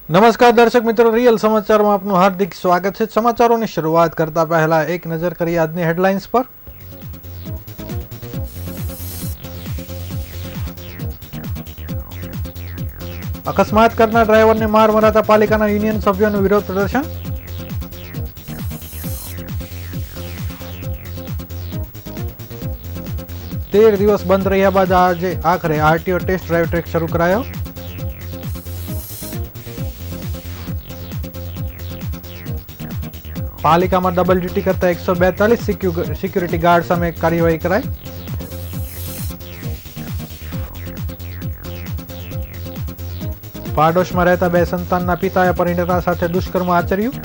નમસ્કાર દર્શક મિત્રો, રિયલ સમાચારમાં આપનું હાર્દિક સ્વાગત છે। સમાચારોની શરૂઆત કરતા પહેલા એક નજર કરીએ આજની હેડલાઇન્સ પર। અકસ્માત કરનાર ડ્રાઈવરને માર મરાતા પાલિકાના યુનિયન સભ્યોનું વિરોધ પ્રદર્શન। તેર દિવસ બંધ રહ્યા બાદ આજે આખરે આરટીઓ ટેસ્ટ ડ્રાઈવ ટ્રેક શરૂ કરાયો। પાલિકામાં ડબલ ડ્યુટી કરતા 142 સિક્યુરિટી ગાર્ડ સામે કાર્યવાહી કરાઈ। પાડોશમાં રહેતા બે સંતાનના પિતાએ પરિણીતા સાથે દુષ્કર્મ આચર્યું।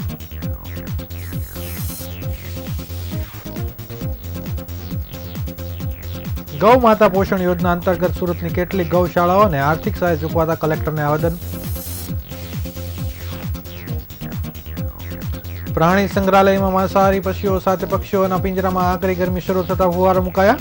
ગૌ માતા પોષણ યોજના અંતર્ગત સુરતની કેટલીક ગૌશાળાઓને આર્થિક સહાય ચૂકવાતા કલેક્ટરને આવેદન। પ્રાણી સંગ્રહાલયમાં માંસાહારી પક્ષીઓ સાથે પક્ષીઓના પિંજરામાં આકરી ગરમી શરૂ થતા ફુવારા મુકાયા।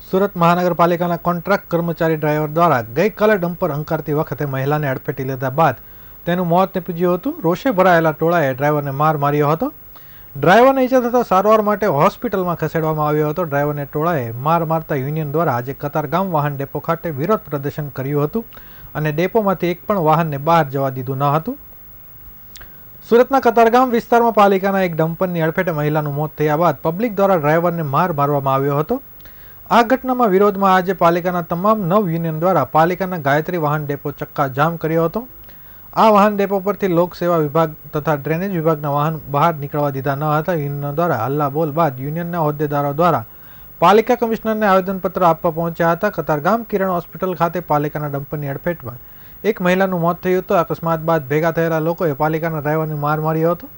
સુરત મહાનગરપાલિકાના કોન્ટ્રાક્ટ કર્મચારી ડ્રાઈવર દ્વારા ગઈકાલે ડમ્પર હંકારતી વખતે મહિલાને અડફેટી લીધા બાદ તેનું મોત નીપજ્યું હતું। રોષે ભરાયેલા ટોળાએ ડ્રાઈવરને માર માર્યો હતો। ડ્રાઈવરને ઈજા થતા સારવાર માટે હોસ્પિટલમાં ખસેડવામાં આવ્યો હતો। ડ્રાઈવરને ટોળાએ માર મારતા યુનિયન દ્વારા આજે કતારગામ વાહન ડેપો ખાતે વિરોધ પ્રદર્શન કર્યું હતું અને ડેપોમાંથી એક પણ વાહનને બહાર જવા દીધું ન હતું। સુરતના કતારગામ વિસ્તારમાં પાલિકાના એક ડમ્પરની અડફેટે મહિલાનું મોત થયા બાદ પબ્લિક દ્વારા ડ્રાઈવરને માર મારવામાં આવ્યો હતો। આ ઘટનામાં વિરોધમાં આજે પાલિકાના તમામ 9 યુનિયન દ્વારા પાલિકાના ગાયત્રી વાહન ડેપો ચક્કા જામ કર્યો હતો। આ વાહન ડેપો પરથી લોક સેવા વિભાગ તથા ડ્રેનેજ વિભાગના વાહન બહાર નીકળવા દીધા ન હતા। યુનિયનો દ્વારા હલ્લા બોલ બાદ યુનિયનના હોદ્દેદારો દ્વારા પાલિકા કમિશનરને આવેદનપત્ર આપવા પહોંચ્યા હતા। કતારગામ કિરણ હોસ્પિટલ ખાતે પાલિકાના ડમ્પરની અડફેટમાં એક મહિલાનું મોત થયું હતું। અકસ્માત બાદ ભેગા થયેલા લોકોએ પાલિકાના ડ્રાઈવરને માર માર્યો હતો।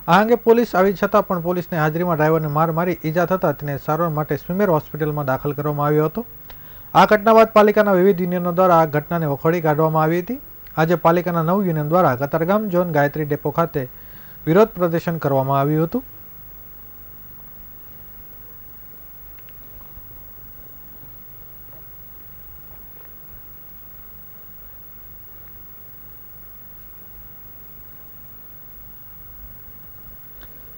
આ અંગે પોલીસ આવી છતાં પણ પોલીસની હાજરીમાં ડ્રાઈવરને માર મારી ઈજા થતાં તેને સારવાર માટે સ્વિમેર હોસ્પિટલમાં દાખલ કરવામાં આવ્યો હતો। આ ઘટના બાદ પાલિકાના વિવિધ યુનિયનો દ્વારા આ ઘટનાને વખોડી કાઢવામાં આવી હતી। આજે પાલિકાના 9 યુનિયન દ્વારા કતારગામ ઝોન ગાયત્રી ડેપો ખાતે વિરોધ પ્રદર્શન કરવામાં આવ્યું હતું।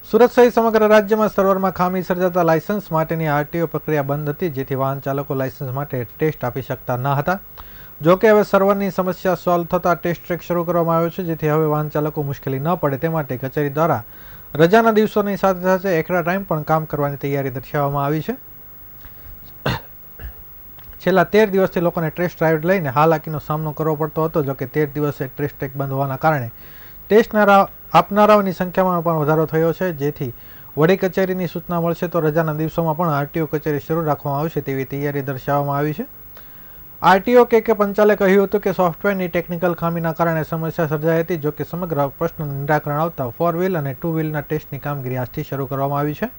સુરત સહિત સમગ્ર રાજ્યમાં સર્વરમાં ખામી સર્જાતા લાયસન્સ માટેની આરટીઓ પ્રક્રિયા બંધ હતી, જેથી વાહન ચાલકો લાયસન્સ માટે ટેસ્ટ આપી શકતા ન હતા। જોકે હવે સર્વરની સમસ્યા સોલ્વ થતાં ટેસ્ટ ટ્રેક શરૂ કરવામાં આવ્યો છે, જેથી હવે વાહન ચાલકો મુશ્કેલી ન પડે તે માટે કચેરી દ્વારા રજાના દિવસોની સાથે સાથે એક્સ્ટ્રા ટાઈમ પણ કામ કરવાની તૈયારી દર્શાવવામાં આવી છે। છેલ્લા 13 દિવસથી લોકોને ટેસ્ટ ડ્રાઈવ લઈને હાલાકીનો સામનો કરવો પડતો હતો। જોકે 13 દિવસે ટેસ્ટ ટ્રેક બંધ હોવાના કારણે ટેસ્ટ આપનારાઓની સંખ્યામાં પણ વધારો થયો છે, જેથી વડી કચેરીની સૂચના મળશે તો રજાના દિવસોમાં પણ આરટીઓ કચેરી શરૂ રાખવામાં આવશે તેવી તૈયારી દર્શાવવામાં આવી છે। આરટીઓ કે પંચાલે કહ્યું હતું કે સોફ્ટવેરની ટેકનિકલ ખામીના કારણે સમસ્યા સર્જાઈ હતી। જોકે સમગ્ર પ્રશ્નનું નિરાકરણ આવતા 4 વ્હીલ અને 2 વ્હીલના ટેસ્ટની કામગીરી આજથી શરૂ કરવામાં આવી છે।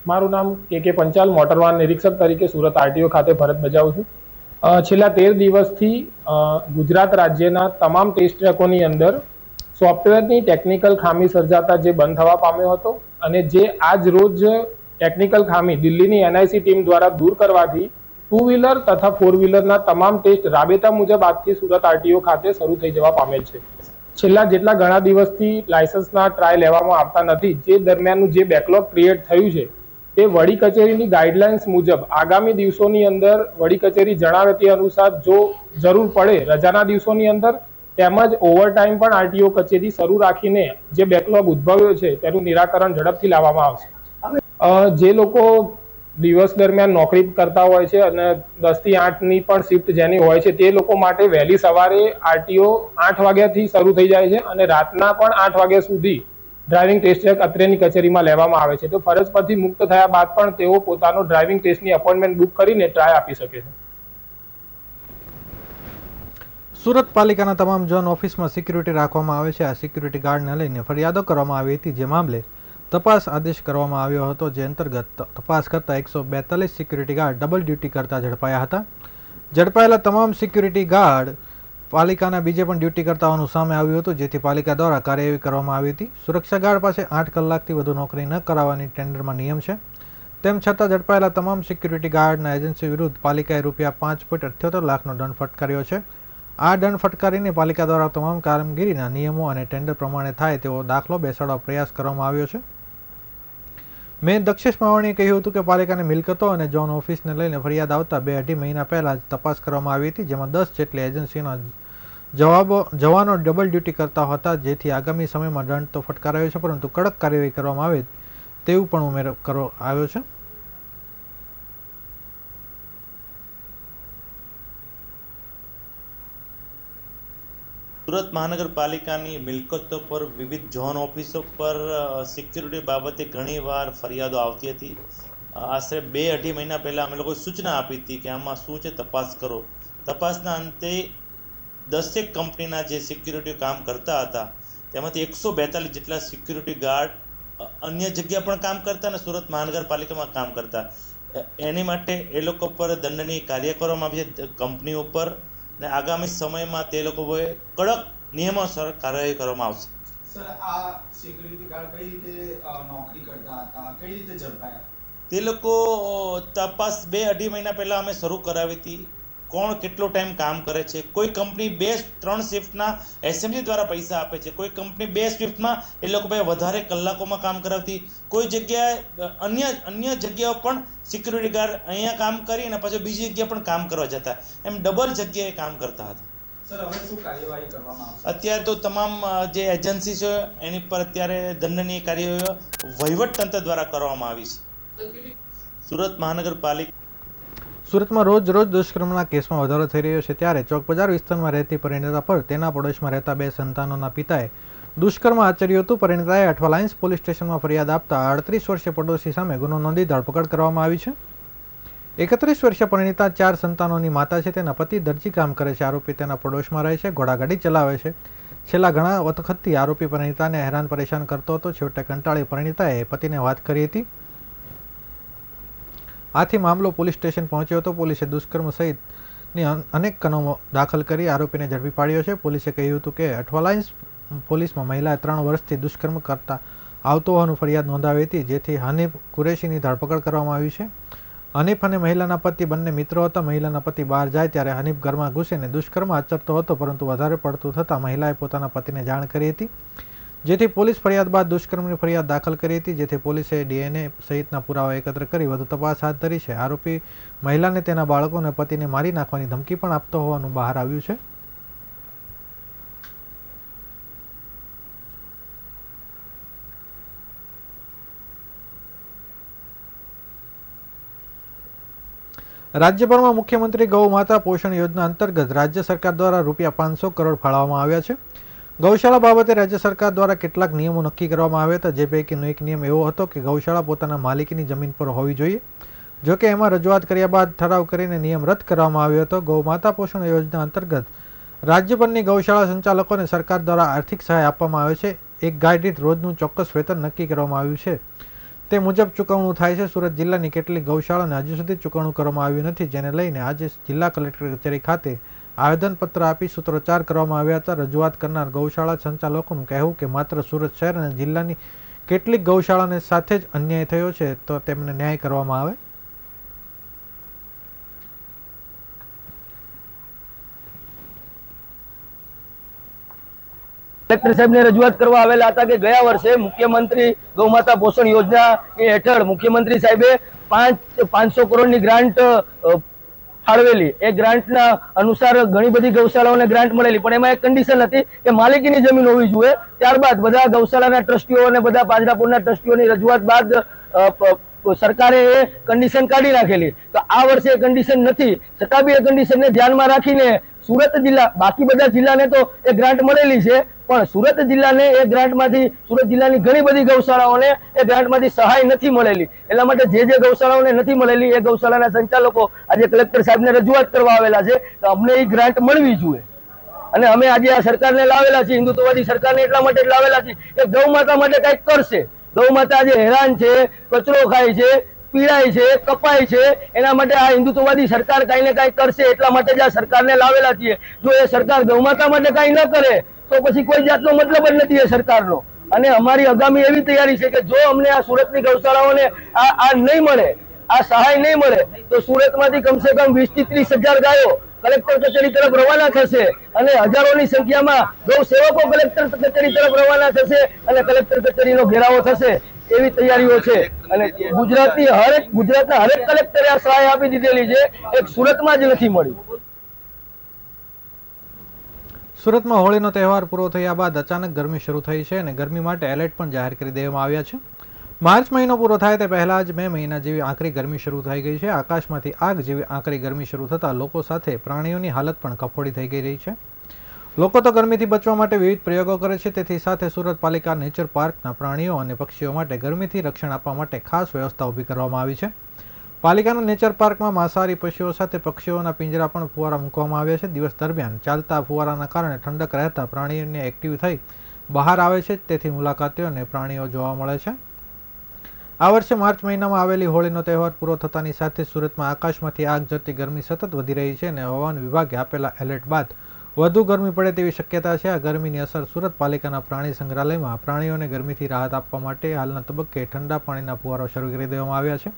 મારું નામ કે પંચાલ, મોટર વાહન નિરીક્ષક તરીકે સુરત આરટીઓ ખાતે ફરજ બજાવું છું। છેલ્લા 13 દિવસથી ગુજરાત રાજ્યના તમામ ટેસ્ટ ટ્રેકોની અંદર સોફ્ટવેરની ટેકનિકલ ખામી સર્જાતા જે બંધ થવા પામ્યો હતો અને જે આજ રોજ ટેકનિકલ ખામી દિલ્હીની એનઆઈસી ટીમ દ્વારા દૂર કરવાથી 2 વ્હીલર તથા 4 વ્હીલરના તમામ ટેસ્ટ રાબેતા મુજબ આજથી સુરત આરટીઓ ખાતે શરૂ થઈ જવા પામેલ છે। છેલ્લા જેટલા ઘણા દિવસથી લાયસન્સના ટ્રાય લેવામાં આવતા નથી, જે દરમિયાનનું જે બેકલોગ ક્રિએટ થયું છે તે વડી કચેરીની ગાઈડલાઇન્સ મુજબ આગામી દિવસોની અંદર વડી કચેરી જણાવે તે અનુસાર જો જરૂર પડે રજાના દિવસોની અંદર તેમજ ઓવરટાઈમ પણ આરટીઓ કચેરી શરૂ રાખીને જે બેકલોગ ઉદ્ભવ્યો છે તેનું નિરાકરણ ઝડપથી લાવવામાં આવશે। જે લોકો દિવસ દરમિયાન નોકરી કરતા હોય છે અને 10 થી 8ની પણ શિફ્ટ જેની હોય છે તે લોકો માટે વહેલી સવારે આરટીઓ 8 વાગ્યાથી શરૂ થઈ જાય છે અને રાતના પણ 8 વાગ્યા સુધી ડ્રાઇવિંગ ટેસ્ટ ટ્રેક અત્રેની કચેરીમાં લેવામાં આવે છે। તો ફરજ પરથી મુક્ત થયા બાદ પણ તેઓ પોતાનો ડ્રાઇવિંગ ટેસ્ટની અપોઇન્ટમેન્ટ બુક કરીને ટ્રાય આપી શકે છે। સુરત પાલિકાના તમામ ઝોન ઓફિસમાં સિક્યુરિટી રાખવામાં આવે છે। આ સિક્યુરિટી ગાર્ડને લઈને ફરિયાદો કરવામાં આવી હતી, જે મામલે તપાસ આદેશ કરવામાં આવ્યો હતો, જે અંતર્ગત તપાસ કરતા 142 સિક્યુરિટી ગાર્ડ ડબલ ડ્યુટી કરતા ઝડપાયા હતા. ઝડપાયેલા તમામ સિક્યુરિટી ગાર્ડ પાલિકાના બીજે પણ ડ્યુટી કરતા હોવાનું સામે આવ્યું હતું, જેથી પાલિકા દ્વારા કાર્યવાહી કરવામાં આવી હતી. સુરક્ષા ગાર્ડ પાસે 8 કલાકથી વધુ નોકરી ન કરાવવાની ટેન્ડરમાં નિયમ છે. તેમ છતાં ઝડપાયેલા તમામ સિક્યુરિટી ગાર્ડના એજન્સી વિરુદ્ધ પાલિકાએ ₹5.78 લાખનો દંડ ફટકાર્યો છે. આ દંડ ફટકારીને પાલિકા દ્વારા તમામ કામગીરીના નિયમો અને ટેન્ડર પ્રમાણે થાય તેવો દાખલો બેસાડવા પ્રયાસ કરવામાં આવ્યો છે. મેં દક્ષેશ માવાણીએ કહ્યું હતું કે પાલિકાની મિલકતો અને ઝોન ઓફિસને લઈને ફરિયાદ આવતા 2-2.5 મહિના પહેલા જ તપાસ કરવામાં આવી હતી, જેમાં 10 જેટલી એજન્સીના જવાનો ડબલ ડ્યુટી કરતા હતા, જેથી આગામી સમયમાં દંડ તો ફટકારાયો છે, પરંતુ કડક કાર્યવાહી કરવામાં આવે તેવું પણ ઉમેરો કરવામાં આવ્યો છે. સુરત મહાનગરપાલિકાની મિલકતો પર વિવિધ ઝોન ઓફિસો પર સિક્યુરિટી બાબતે ઘણીવાર ફરિયાદો આવતી હતી. આશરે 2-2.5 મહિના પહેલાં અમે લોકોએ સૂચના આપી હતી કે આમાં શું છે, તપાસ કરો. તપાસના અંતે 10 કંપનીના જે સિક્યુરિટી કામ કરતા હતા તેમાંથી 142 જેટલા સિક્યુરિટી ગાર્ડ અન્ય જગ્યા પણ કામ કરતા અને સુરત મહાનગરપાલિકામાં કામ કરતા. એની માટે એ લોકો પર દંડનીય કાર્ય કરવામાં આવી છે કંપની ઉપર, ને આગામી સમયમાં તે લોકોએ કડક નિયમોસર કાર્યવાહી કરવામાં આવશે. સર, આ સિક્યુરિટી ગાર્ડ કઈ રીતે નોકરી કરતા હતા, કઈ રીતે ઝડપાયા? તે લોકો તપાસ 2-2.5 મહિના પહેલા અમે શરૂ કરાવી હતી. કોણ કેટલો ટાઈમ કામ કરે છે. કોઈ કંપની 2-3 શિફ્ટના એસએમસી દ્વારા પૈસા આપે છે, કોઈ કંપની 2 શિફ્ટમાં એ લોકો ભાઈ વધારે કલાકોમાં કામ કરાવતી. કોઈ જગ્યાએ અન્ય જગ્યાઓ પણ સિક્યુરિટી ગાર્ડ અહીંયા કામ કરી અને પછી બીજી જગ્યાએ પણ કામ કરવા જતા, એમ ડબલ જગ્યાએ કામ કરતા હતા. સર, હવે શું કાર્યવાહી કરવામાં આવશે? અત્યારે તો તમામ જે એજન્સી છે એની પર અત્યારે દંડનીય કાર્યવાહીઓ વહીવટતંત્ર દ્વારા કરવામાં આવી છે. સુરત મહાનગરપાલિકા સુરતમાં રોજ દુષ્કર્મના કેસમાં વધારો થઈ રહ્યો છે, ત્યારે ચોક બજાર વિસ્તારમાં રહેતી પરિણીતા પર તેના પડોશમાં રહેતા 2 સંતાનોના પિતાએ દુષ્કર્મ આચર્યું હતું. પરિણીતાએ અઠવાલાઇન્સ પોલીસ સ્ટેશનમાં ફરિયાદ આપતા 38 વર્ષીય પડોશી સામે ગુનો નોંધી ધરપકડ કરવામાં આવી છે. 31 વર્ષીય પરિણીતા 4 સંતાનોની માતા છે. તેના પતિ દરજી કામ કરે છે. આરોપી તેના પડોશમાં રહે છે, ઘોડાગાડી ચલાવે છે. છેલ્લા ઘણા વખતથી આરોપી પરિણીતાને હેરાન પરેશાન કરતો હતો. છેવટે કંટાળી પરિણીતાએ પતિને વાત કરી હતી. આથી મામલો પોલીસ સ્ટેશન પહોંચ્યો હતો. પોલીસે દુષ્કર્મ સહિતની અનેક કલમો દાખલ કરી આરોપીને ઝડપી પાડ્યો છે. પોલીસે કહ્યું હતું કે અઠવાલાઇન્સ પોલીસમાં મહિલાએ 3 વર્ષથી દુષ્કર્મ કરતા આવતો હોવાનું ફરિયાદ નોંધાવી હતી, જેથી હનીફ કુરેશીની ધરપકડ કરવામાં આવી છે. હનીફ અને મહિલાના પતિ બંને મિત્રો હતા. મહિલાના પતિ બહાર જાય ત્યારે હનીફ ઘરમાં ઘૂસીને દુષ્કર્મ આચરતો હતો, પરંતુ વધારે પડતું થતાં મહિલાએ પોતાના પતિને જાણ કરી હતી, જેથી પોલીસ ફરિયાદ બાદ દુષ્કર્મની ફરિયાદ દાખલ કરી હતી, જેથી પોલીસે DNA સહિતના પુરાવા એકત્ર કરી વધુ તપાસ હાથ ધરી છે. આરોપી મહિલાને તેના બાળકો અને પતિને મારી નાખવાની ધમકી પણ આપતો હોવાનું બહાર આવ્યું છે. રાજ્યભરમાં મુખ્યમંત્રી ગૌ માતા પોષણ યોજના અંતર્ગત રાજ્ય સરકાર દ્વારા ₹500 કરોડ ફાળવવામાં આવ્યા છે. ગૌશાળા બાબતે રાજ્ય સરકાર દ્વારા કેટલાક નિયમો નક્કી કરવામાં આવ્યા હતા, જે પૈકીનો એક નિયમ એવો હતો કે ગૌશાળા પોતાના માલિકીની જમીન પર હોવી જોઈએ. જોકે એમાં રજૂઆત કર્યા બાદ ઠરાવ કરીને નિયમ રદ કરવામાં આવ્યો હતો. ગૌ માતા પોષણ યોજના અંતર્ગત રાજ્યભરની ગૌશાળા સંચાલકોને સરકાર દ્વારા આર્થિક સહાય આપવામાં આવે છે. એક ગાય દીઠ રોજનું ચોક્કસ વેતન નક્કી કરવામાં આવ્યું છે. તે મુજબ ચૂકવણું થાય છે. સુરત જિલ્લાની કેટલીક ગૌશાળાને હજુ સુધી ચૂકવણું કરવામાં આવ્યું નથી, જેને લઈને આજે જિલ્લા કલેક્ટર કચેરી ખાતે આવેદનપત્ર આપી સૂત્રોચ્ચાર કરવામાં આવ્યા હતા. રજૂઆત કરનાર ગૌશાળા સંચાલકોનું કહેવું કે માત્ર સુરત શહેર અને જિલ્લાની કેટલીક ગૌશાળાને સાથે જ અન્યાય થયો છે, તો તેમને ન્યાય કરવામાં આવે. કલેક્ટર સાહેબને રજૂઆત કરવા આવેલા હતા કે ગયા વર્ષે મુખ્યમંત્રી ગૌમાતા પોષણ યોજના હેઠળ મુખ્યમંત્રી સાહેબે 500 કરોડની ગ્રાન્ટ ફાળવેલી. એ ગ્રાન્ટના અનુસાર ઘણી બધી ગૌશાળાઓને ગ્રાન્ટ મળેલી, પણ એમાં એક કન્ડિશન હતી કે માલિકીની જમીન હોવી જોઈએ. ત્યારબાદ બધા ગૌશાળાના ટ્રસ્ટીઓ અને બધા પાંજરાપોળના ટ્રસ્ટીઓની રજૂઆત બાદ સરકારે એ કન્ડિશન કાઢી નાખેલી. તો આ વર્ષે એ કન્ડિશન નથી, છતાં બી એ કન્ડિશનને ધ્યાનમાં રાખીને સુરત જિલ્લા, બાકી બધા જિલ્લાને તો એ ગ્રાન્ટ મળેલી છે, પણ સુરત જિલ્લાને એ ગ્રાન્ટમાંથી, સુરત જિલ્લાની ઘણી બધી ગૌશાળાઓને એ ગ્રાન્ટમાંથી સહાય નથી મળેલી. એટલા માટે જે ગૌશાળાઓને નથી મળેલી એ ગૌશાળાના સંચાલકો આજે કલેક્ટર સાહેબને રજૂઆત કરવા આવેલા છે કે અમને એ ગ્રાન્ટ મળવી જોઈએ. અને અમે આજે આ સરકારને લાવેલા છીએ, હિન્દુત્વવાદી સરકારને એટલા માટે લાવેલા છીએ કે ગૌ માતા માટે કંઈક કરશે. ગૌ માતા જે હેરાન છે, કચરો ખાય છે, પીડાય છે, કપાય છે, એના માટે આ હિન્દુત્વવાદી સરકાર કાંઈ ને કાંઈ કરશે એટલા માટે જ આ સરકારને લાવેલા છીએ. જો એ સરકાર ગૌ માતા માટે કાંઈ ન કરે તો પછી કોઈ જાતનો મતલબ જ નથી એ સરકારનો. અને અમારી આગામી એવી તૈયારી છે કે જો અમને આ સુરતની ગૌશાળાઓને આ નહીં મળે, આ સહાય નહીં મળે, તો સુરતમાંથી કમસે કમ 20 થી 30 હજાર ગાયો કલેક્ટર કચેરી તરફ રવાના થશે અને હજારોની સંખ્યામાં ગૌ સેવકો કલેક્ટર કચેરી તરફ રવાના થશે અને કલેક્ટર કચેરીનો ઘેરાવો થશે. એવી તૈયારીઓ છે અને ગુજરાતના હરેક કલેક્ટરે આ સહાય આપી દીધેલી છે, એક સુરતમાં જ નથી મળી. સુરતમાં હોળીનો તહેવાર પૂરો થયા બાદ અચાનક ગરમી શરૂ થઈ છે અને ગરમી માટે એલર્ટ પણ જાહેર કરી દેવામાં આવ્યા છે. માર્ચ મહિનો પૂરો થાય તે પહેલા જ મે મહિના જેવી આકરી ગરમી શરૂ થઈ ગઈ છે. આકાશમાંથી આગ જેવી આકરી ગરમી શરૂ થતાં લોકો સાથે પ્રાણીઓની હાલત પણ કફોડી થઈ ગઈ રહી છે. લોકો તો ગરમીથી બચવા માટે વિવિધ પ્રયોગો કરે છે. તેથી સાથે સુરત પાલિકા નેચર પાર્કના પ્રાણીઓ અને પક્ષીઓ માટે ગરમીથી રક્ષણ આપવા માટે ખાસ વ્યવસ્થા ઊભી કરવામાં આવી છે. પાલિકાના નેચર પાર્કમાં માંસાહારી પશુઓ સાથે પક્ષીઓના પિંજરા પણ ફુવારા મૂકવામાં આવ્યા છે. દિવસ દરમિયાન ચાલતા ફુવારાના કારણે ઠંડક રહેતા પ્રાણીઓને એક્ટિવ થઈ બહાર આવે છે, તેથી મુલાકાતીઓ અને પ્રાણીઓ જોવા મળે છે. આ વર્ષે માર્ચ મહિનામાં આવેલી હોળીનો તહેવાર પૂરો થતાની સાથે સુરતમાં આકાશમાંથી આગ ઝરતી ગરમી સતત વધી રહી છે અને હવામાન વિભાગે આપેલા એલર્ટ બાદ વધુ ગરમી પડે તેવી શક્યતા છે. આ ગરમીની અસર સુરત પાલિકાના પ્રાણી સંગ્રહાલયમાં પ્રાણીઓને ગરમીથી રાહત આપવા માટે હાલના તબક્કે ઠંડા પાણીના ફુવારા શરૂ કરી દેવામાં આવ્યા છે.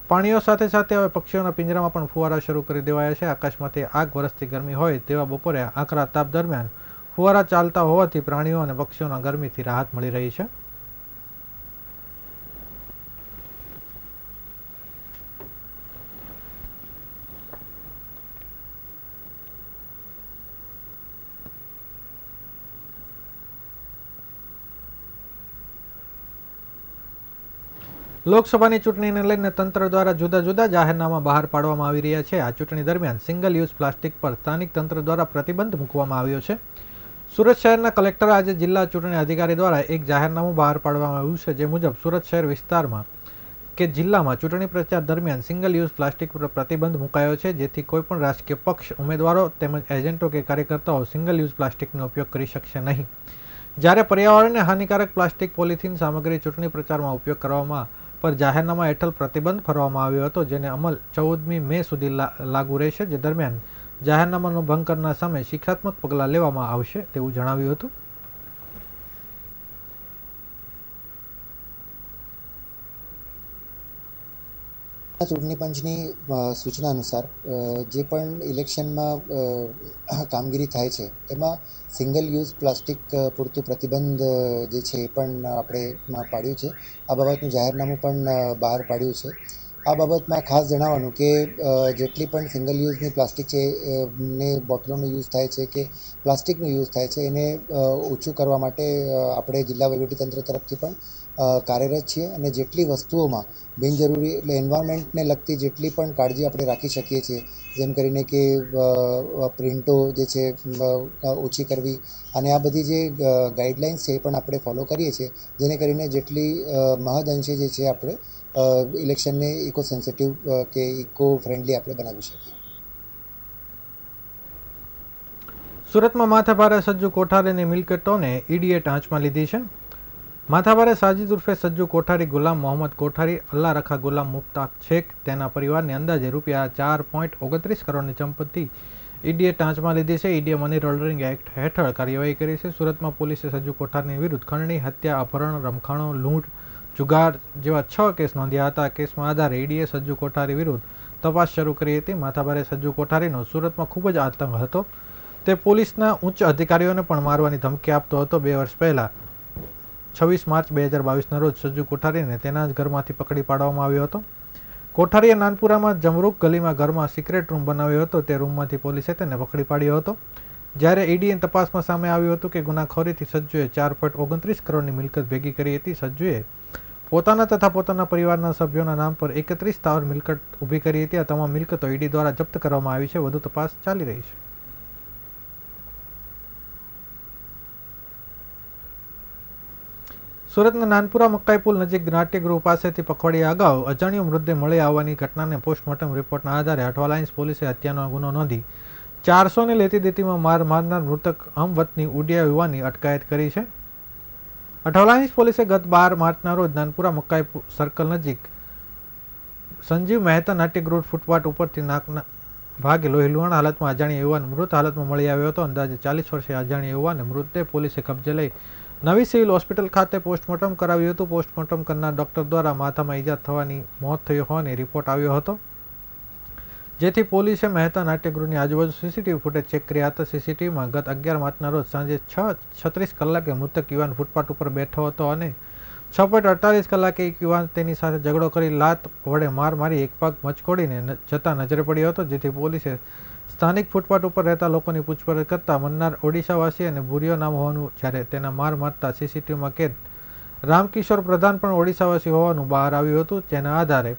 પ્રાણીઓ સાથે સાથે હવે પક્ષીઓના પિંજરામાં પણ ફુવારા શરૂ કરી દેવાયા છે. આકાશમાંથી આગ વરસતી ગરમી હોય તેવા બપોરે આકરા તાપ દરમિયાન ફુવારા ચાલતા હોવાથી પ્રાણીઓ અને પક્ષીઓના ગરમીથી રાહત મળી રહી છે. લોકસભાની ચૂંટણીને લઈને તંત્ર દ્વારા જુદા જુદા જાહેરનામા બહાર પાડવામાં આવી રહ્યા છે. આ ચૂંટણી દરમિયાન સિંગલ યુઝ પ્લાસ્ટિક પર સ્થાનિક તંત્ર દ્વારા પ્રતિબંધ મૂકવામાં આવ્યો છે. સુરત શહેરના કલેક્ટર આજે જિલ્લા ચૂંટણી અધિકારી દ્વારા એક જાહેરનામું બહાર પાડવામાં આવ્યું છે, જે મુજબ સુરત શહેર વિસ્તારમાં કે જિલ્લામાં ચૂંટણી પ્રચાર દરમિયાન સિંગલ યુઝ પ્લાસ્ટિક પર પ્રતિબંધ મુકાયો છે, જેથી કોઈપણ રાજકીય પક્ષ, ઉમેદવારો તેમજ એજન્ટો કે કાર્યકર્તાઓ સિંગલ યુઝ પ્લાસ્ટિકનો ઉપયોગ કરી શકશે નહીં. જ્યારે પર્યાવરણને હાનિકારક પ્લાસ્ટિક, પોલિથીન સામગ્રી ચૂંટણી પ્રચારમાં ઉપયોગ કરવામાં પર જાહેરનામા હેઠળ પ્રતિબંધ ફરવામાં આવ્યો હતો, જેને અમલ 14મી મે સુધી લાગુ રહેશે. જે દરમિયાન જાહેરનામાનો ભંગ કરનાર સામે શિક્ષાત્મક પગલાં લેવામાં આવશે તેવું જણાવ્યું હતું. ચૂંટણી પંચની સૂચના અનુસાર જે પણ ઇલેક્શનમાં કામગીરી થાય છે એમાં સિંગલ યુઝ પ્લાસ્ટિક પૂરતું પ્રતિબંધ જે છે એ પણ આપણે પાડ્યું છે. આ બાબતનું જાહેરનામું પણ બહાર પાડ્યું છે. આ બાબતમાં ખાસ જણાવવાનું કે જેટલી પણ સિંગલ યુઝની પ્લાસ્ટિક છે ને બોટલોનો યુઝ થાય છે કે પ્લાસ્ટિકનો યુઝ થાય છે એને ઓછું કરવા માટે આપણે જિલ્લા વહીવટીતંત્ર તરફથી પણ કાર્યરત છીએ અને જેટલી વસ્તુઓમાં બિનજરૂરી એટલે એન્વાયરમેન્ટને લગતી જેટલી પણ કાળજી આપણે રાખી શકીએ છીએ, જેમ કરીને કે પ્રિન્ટો જે છે ઓછી કરવી અને આ બધી જે ગાઈડલાઇન્સ છે એ પણ આપણે ફોલો કરીએ છીએ, જેને કરીને જેટલી મહદઅંશે જે છે આપણે ઇલેક્શનને ઇકો સેન્સિટિવ કે ઇકો ફ્રેન્ડલી આપણે બનાવી શકીએ. સુરતમાં માથાભારે સજ્જુ કોઠારીની મિલકતોને ઈડીએ ટાંચમાં લીધી છે. માથાભારે સાજિદ ઉર્ફે સજ્જુ કોઠારી, ગુલામ મોહમ્મદ કોઠારી, અલ્લાહ રખા ગુલામ મુફ્તાક શેખ, તેના પરિવારની અંદાજે રૂપિયા 4.29 કરોડની સંપત્તિ ઈડીએ ટાંચમાં લીધી છે. ઈડીએ મની લોન્ડરિંગ એક્ટ હેઠળ કાર્યવાહી કરી છે. સુરતમાં પોલીસે સજ્જુ કોઠારીની વિરુદ્ધ ખંડણી, હત્યા, અપહરણ, રમખાણો, લૂંટ, જુગાર જેવા 6 કેસ નોંધ્યા હતા. કેસમાં આધારે ઈડીએ સજ્જુ કોઠારી વિરુદ્ધ તપાસ શરૂ કરી હતી. માથાભારે સજ્જુ કોઠારીનો સુરતમાં ખૂબ જ આતંક હતો. તે પોલીસના ઉચ્ચ અધિકારીઓને પણ મારવાની ધમકી આપતો હતો. 2 વર્ષ પહેલા 26 માર્ચ 2022ના રોજ સજ્જુ કોઠારીને તેના જ ઘરમાંથી પકડી પાડવામાં આવ્યો હતો. કોઠારીએ નાનપુરામાં જમરૂક ગલીમાં ઘરમાં સિક્રેટ રૂમ બનાવ્યો હતો. તે રૂમમાંથી પોલીસે તેને પકડી પાડ્યો હતો. જ્યારે ઈડીની તપાસમાં સામે આવ્યું હતું કે ગુનાખોરીથી સજ્જુએ 4.29 કરોડની મિલકત ભેગી કરી હતી. સજ્જુએ પોતાના તથા પોતાના પરિવારના સભ્યોના નામ પર 31 સ્થાવર મિલકત ઊભી કરી હતી. આ તમામ મિલકતો ઈડી દ્વારા જપ્ત કરવામાં આવી છે. વધુ તપાસ ચાલી રહી છે. સુરતના નાનપુરા મકાઈ પુલ નજીક નાટ્યગૃહ પાસેથી પખવાડિયા અગાઉ અજાણ્યો મૃતદેહ મળી આવવાની ઘટનાને પોસ્ટમોર્ટમ રિપોર્ટના આધારે અઠવા લાઇન્સ પોલીસે હત્યાનો ગુનો નોંધી 400ની લેતી દેતીમાં મારનાર મૃતક હમવતની ઉડિયા યુવાનની અટકાયત કરી છે. અઠવાલાઈની પોલીસે ગત 12 માર્ચના રોજ નાનપુરા મકાઈ સર્કલ નજીક સંજીવ મહેતા નાટ્યગૃહ ફૂટપાથ ઉપરથી નાકના ભાગે લોહી લુહાણ હાલતમાં અજાણ્યા યુવાન મૃત હાલતમાં મળી આવ્યો હતો. અંદાજે 40 વર્ષીય અજાણ્યા યુવાને મૃતદેહ પોલીસે કબજે લઈ નવી સિવિલ હોસ્પિટલ ખાતે પોસ્ટમોર્ટમ કરાવ્યું હતું. પોસ્ટમોર્ટમ કરનાર ડોક્ટર દ્વારા માથામાં ઈજા થવાની મોત થયો હોવાની રિપોર્ટ આવ્યો હતો, જેથી પોલીસે મહેતા નાટ્યગૃહની આજુબાજુ સીસીટીવી ફૂટેજ ચેક કર્યા હતા. સીસીટીવીમાં ગત 11 માર્ચના રોજ સાંજે 6:36 કલાકે મૃતક યુવાન ફૂટપાથ ઉપર બેઠો હતો અને 6:48 કલાકે એક યુવાન તેની સાથે ઝઘડો કરી લાત વડે માર મારી એક પગ મચકોડીને જતા નજરે પડ્યો હતો, જેથી પોલીસે સ્થાનિક ફૂટપાથ ઉપર રહેતા લોકોની પૂછપરછ કરતા મન્નાર ઓડિશાવાસી અને ભૂરિયો નામ હોવાનું, જ્યારે તેના માર મારતા સીસીટીવીમાં કેદ રામકિશોર પ્રધાન પણ ઓડિશાવાસી હોવાનું બહાર આવ્યું હતું, જેના આધારે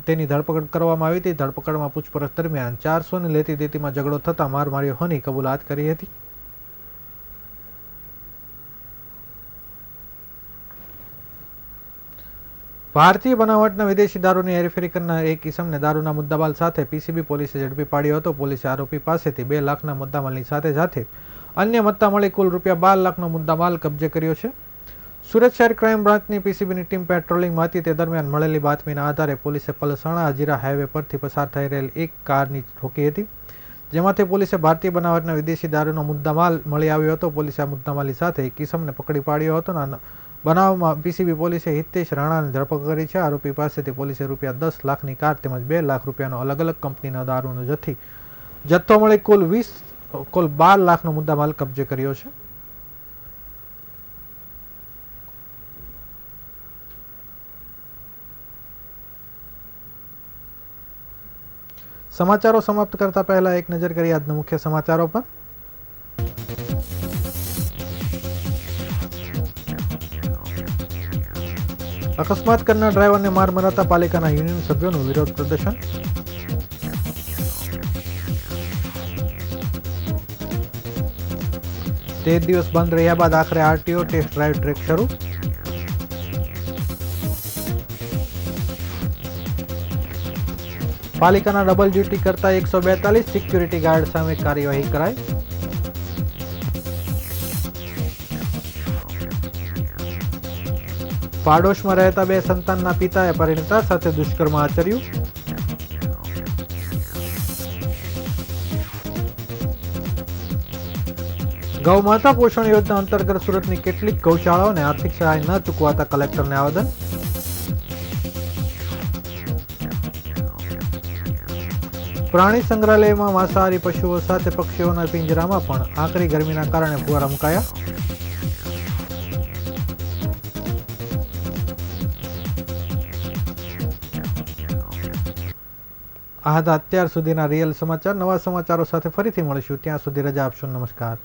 તેની ધરપકડ કરવામાં આવી હતી. ધરપકડમાં પૂછપરછ દરમિયાન 400ની લેતી દેતીમાં ઝઘડો થતા માર માર્યો હોવાની કબૂલાત કરી હતી. ભારતીય બનાવટના વિદેશી દારૂની હેરાફેરી કરનાર એક ઇસમને દારૂના મુદ્દામાલ સાથે પીસીબી પોલીસે ઝડપી પાડ્યો હતો. પોલીસે આરોપી પાસેથી 2 લાખના મુદ્દામાલની સાથે અન્ય મત્તા મળી કુલ ₹12 લાખનો મુદ્દામાલ કબજે કર્યો છે. સુરત શહેર ક્રાઇમ બ્રાન્ચની પીસીબીની ટીમ પેટ્રોલિંગમાં હતી તે દરમિયાન મળેલી બાતમીના આધારે પોલીસે પલસાણા હજીરા હાઈવે પરથી પસાર થઈ રહેલ એક કારની રોકી હતી, જેમાંથી પોલીસે ભારતીય બનાવટના વિદેશી દારૂનો મુદ્દામાલ મળી આવ્યો હતો. પોલીસે આ મુદ્દામાલની સાથે એક ઇસમને પકડી પાડ્યો હતો. બનાવમાં પીસીબી પોલીસે હિતેશ રાણાની ધરપકડ કરી છે. આરોપી પાસેથી પોલીસે ₹10 લાખની કાર તેમજ ₹2 લાખ રૂપિયાનો અલગ અલગ કંપનીનો દારૂનો જથ્થો મળી કુલ 12 લાખનો મુદ્દામાલ કબજે કર્યો છે. સમાચારો સમાપ્ત કરતા પહેલા એક નજર કરી આજના મુખ્ય સમાચારો પર. અકસ્માત કરનાર ડ્રાઈવરને માર મરાતા પાલિકાના યુનિયન સભ્યોનું વિરોધ પ્રદર્શન. તે દિવસ બંધ રહ્યા બાદ આખરે આરટીઓ ટેસ્ટ ડ્રાઈવ ટ્રેક શરૂ. પાલિકાના ડબલ ડ્યુટી કરતા 142 સિક્યુરિટી ગાર્ડ સામે કાર્યવાહી કરાઈ. પાડોશમાં રહેતા 2 સંતાનના પિતાએ પરિણીતા સાથે દુષ્કર્મ આચર્યું. ગૌ માતા પોષણ યોજના અંતર્ગત સુરતની કેટલીક ગૌશાળાઓને આર્થિક સહાય ન ચૂકવાતા કલેક્ટરને આવેદન. પ્રાણી સંગ્રહાલયમાં માંસાહારી પશુઓ સાથે પક્ષીઓના પિંજરામાં પણ આકરી ગરમીના કારણે ફુવારા મુકાયા. આ હતા અત્યાર સુધીના રિયલ સમાચાર. નવા સમાચારો સાથે ફરીથી મળીશું. ત્યાં સુધી રજા આપશો. નમસ્કાર.